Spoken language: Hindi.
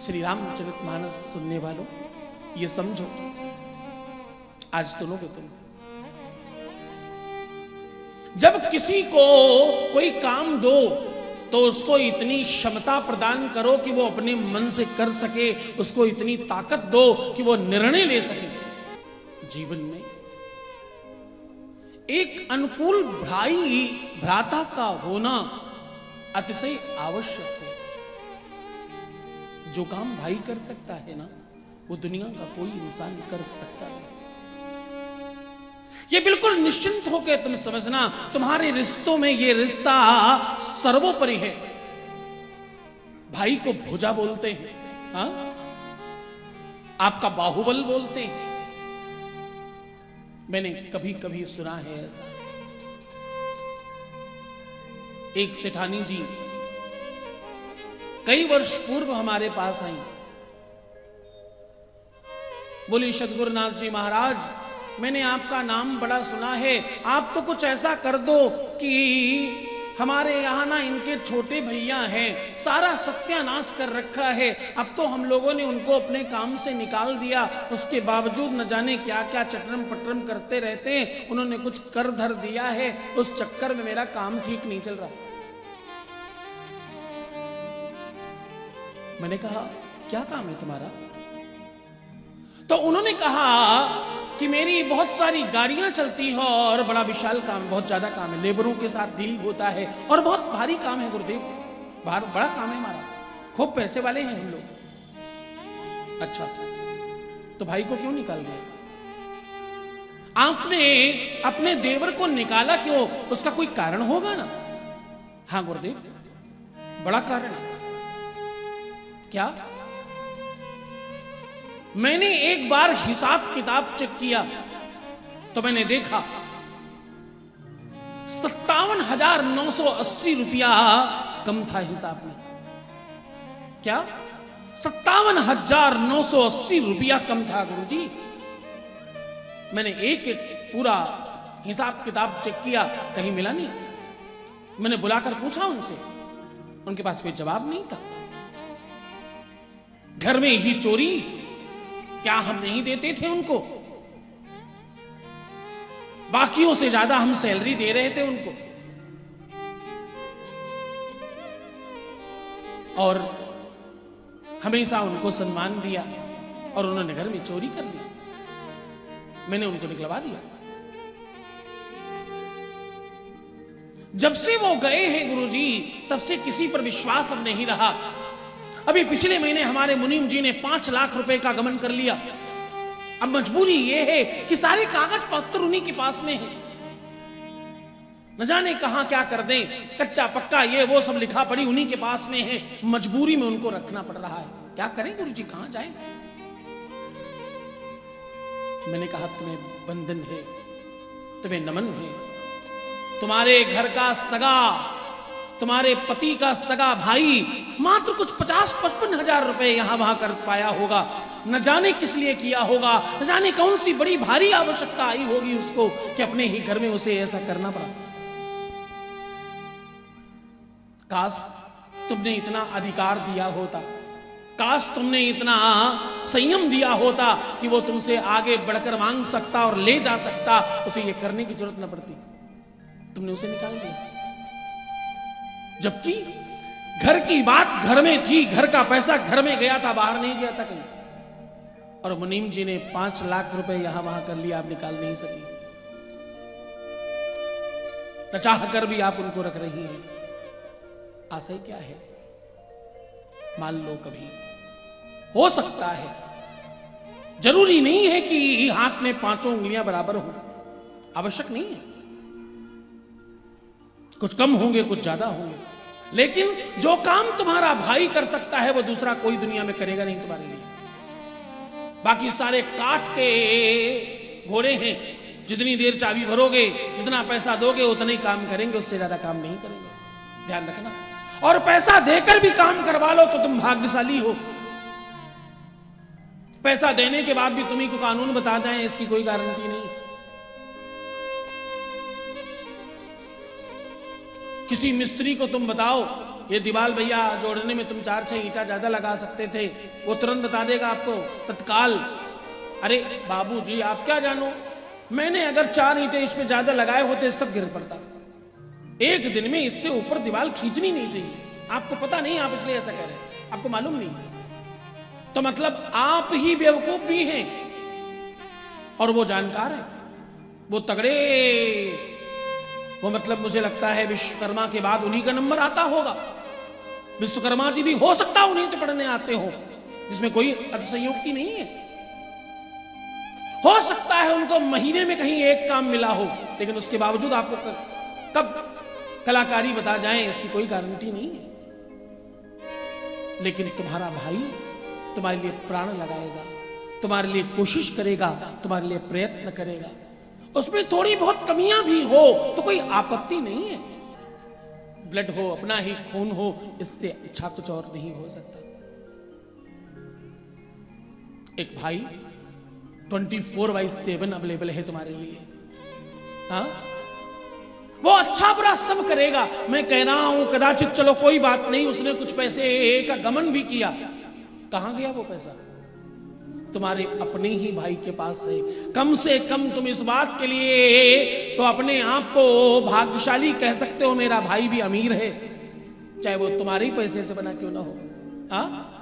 श्री रामचरितमानस सुनने वालों, ये समझो, आज सुनोगे तुम, जब किसी को कोई काम दो तो उसको इतनी क्षमता प्रदान करो कि वो अपने मन से कर सके, उसको इतनी ताकत दो कि वो निर्णय ले सके। जीवन में एक अनुकूल भाई भ्राता का होना अतिशय आवश्यक है। जो काम भाई कर सकता है ना, वो दुनिया का कोई इंसान कर सकता नहीं। ये बिल्कुल निश्चिंत होकर तुम समझना, तुम्हारे रिश्तों में ये रिश्ता सर्वोपरि है। भाई को भुजा बोलते हैं, हाँ? आपका बाहुबल बोलते हैं। मैंने कभी कभी सुना है ऐसा। एक सेठानी जी कई वर्ष पूर्व हमारे पास आई, बोली सद्गुरुनाथ जी महाराज, मैंने आपका नाम बड़ा सुना है, आप तो कुछ ऐसा कर दो कि हमारे यहाँ ना इनके छोटे भैया हैं, सारा सत्यानाश कर रखा है। अब तो हम लोगों ने उनको अपने काम से निकाल दिया, उसके बावजूद न जाने क्या क्या चटरम पटरम करते रहते हैं। उन्होंने कुछ कर धर दिया है, उस चक्कर में मेरा काम ठीक नहीं चल रहा। मैंने कहा क्या काम है तुम्हारा? तो उन्होंने कहा कि मेरी बहुत सारी गाड़ियां चलती हैं और बड़ा विशाल काम, बहुत ज्यादा काम है, लेबरों के साथ डील होता है और बहुत भारी काम है गुरुदेव, बड़ा काम है हमारा, खूब पैसे वाले हैं हम लोग। अच्छा, तो भाई को क्यों निकाल दिया? आपने अपने देवर को निकाला क्यों? उसका कोई कारण होगा ना? हाँ गुरुदेव, बड़ा कारण है। क्या? मैंने एक बार हिसाब किताब चेक किया तो मैंने देखा 57,980 रुपया कम था हिसाब में। क्या? 57,980 रुपया कम था गुरुजी। मैंने एक एक पूरा हिसाब किताब चेक किया, कहीं मिला नहीं। मैंने बुलाकर पूछा उनसे, उनके पास कोई जवाब नहीं था। घर में ही चोरी, क्या हम नहीं देते थे उनको? बाकियों से ज्यादा हम सैलरी दे रहे थे उनको, और हमेशा उनको सम्मान दिया, और उन्होंने घर में चोरी कर ली। मैंने उनको निकलवा दिया। जब से वो गए हैं गुरुजी, तब से किसी पर विश्वास अब नहीं रहा। अभी पिछले महीने हमारे मुनीम जी ने 5 लाख रुपए का गमन कर लिया। अब मजबूरी यह है कि सारे कागज पत्र उन्हीं के पास में है, न जाने कहां क्या कर दें, कच्चा पक्का ये वो सब लिखा पड़ी उन्हीं के पास में है। मजबूरी में उनको रखना पड़ रहा है। क्या करें गुरुजी, कहां जाएं? मैंने कहा तुम्हें बंधन है, तुम्हें नमन है। तुम्हारे घर का सगा, तुम्हारे पति का सगा भाई मात्र कुछ 50-55 हजार रुपए यहां वहां कर पाया होगा। न जाने किस लिए किया होगा, न जाने कौन सी बड़ी भारी आवश्यकता आई होगी उसको कि अपने ही घर में उसे ऐसा करना पड़ा। काश तुमने इतना अधिकार दिया होता, काश तुमने इतना संयम दिया होता कि वो तुमसे आगे बढ़कर मांग सकता और ले जा सकता, उसे ये करने की जरूरत न पड़ती। तुमने उसे निकाल दिया, जबकि घर की बात घर में थी, घर का पैसा घर में गया था, बाहर नहीं गया था कहीं। और मुनीम जी ने 5 लाख रुपए यहां वहां कर लिया, आप निकाल नहीं सकी। न चाह कर भी आप उनको रख रही हैं। आशय क्या है? मान लो कभी हो सकता है, जरूरी नहीं है कि हाथ में 5 उंगलियां बराबर हो, आवश्यक नहीं है। कुछ कम होंगे, कुछ ज्यादा होंगे, लेकिन जो काम तुम्हारा भाई कर सकता है वो दूसरा कोई दुनिया में करेगा नहीं तुम्हारे लिए। बाकी सारे काट के घोड़े हैं, जितनी देर चाबी भरोगे, जितना पैसा दोगे उतना ही काम करेंगे, उससे ज्यादा काम नहीं करेंगे। ध्यान रखना। और पैसा देकर भी काम करवा लो तो तुम भाग्यशाली हो। पैसा देने के बाद भी तुम्ही को कानून बता दें, इसकी कोई गारंटी नहीं। किसी मिस्त्री को तुम बताओ ये दीवाल भैया जोड़ने में तुम 4-6 ईंटा ज्यादा लगा सकते थे, वो तुरंत बता देगा आपको तत्काल। अरे बाबूजी आप क्या जानो, मैंने अगर 4 ईंटे इस पे ज्यादा लगाए होते सब गिर पड़ता। एक दिन में इससे ऊपर दीवार खींचनी नहीं चाहिए। आपको पता नहीं, आप इसलिए ऐसा कह रहे हैं, आपको मालूम नहीं। तो मतलब आप ही बेवकूफ भी हैं और वो जानकार है, वो तगड़े। वो मतलब मुझे लगता है विश्वकर्मा के बाद उन्हीं का नंबर आता होगा। विश्वकर्मा जी भी हो सकता है उन्हीं से पढ़ने आते हो, जिसमें कोई अतिशयोक्ति नहीं है। हो सकता है उनको महीने में कहीं एक काम मिला हो, लेकिन उसके बावजूद आपको कब कलाकारी बता जाएं इसकी कोई गारंटी नहीं है। लेकिन तुम्हारा भाई तुम्हारे लिए प्राण लगाएगा, तुम्हारे लिए कोशिश करेगा, तुम्हारे लिए प्रयत्न करेगा। उसमें थोड़ी बहुत कमियां भी हो तो कोई आपत्ति नहीं है। ब्लड हो, अपना ही खून हो, इससे अच्छा कुछ और नहीं हो सकता। एक भाई 24/7 अवेलेबल है तुम्हारे लिए। हाँ, वो अच्छा बुरा सब करेगा। मैं कह रहा हूं कदाचित चलो कोई बात नहीं, उसने कुछ पैसे का गमन भी किया, कहां गया वो पैसा? तुम्हारे अपने ही भाई के पास है। कम से कम तुम इस बात के लिए तो अपने आप को भाग्यशाली कह सकते हो, मेरा भाई भी अमीर है, चाहे वो तुम्हारे ही पैसे से बना क्यों ना हो। हाँ,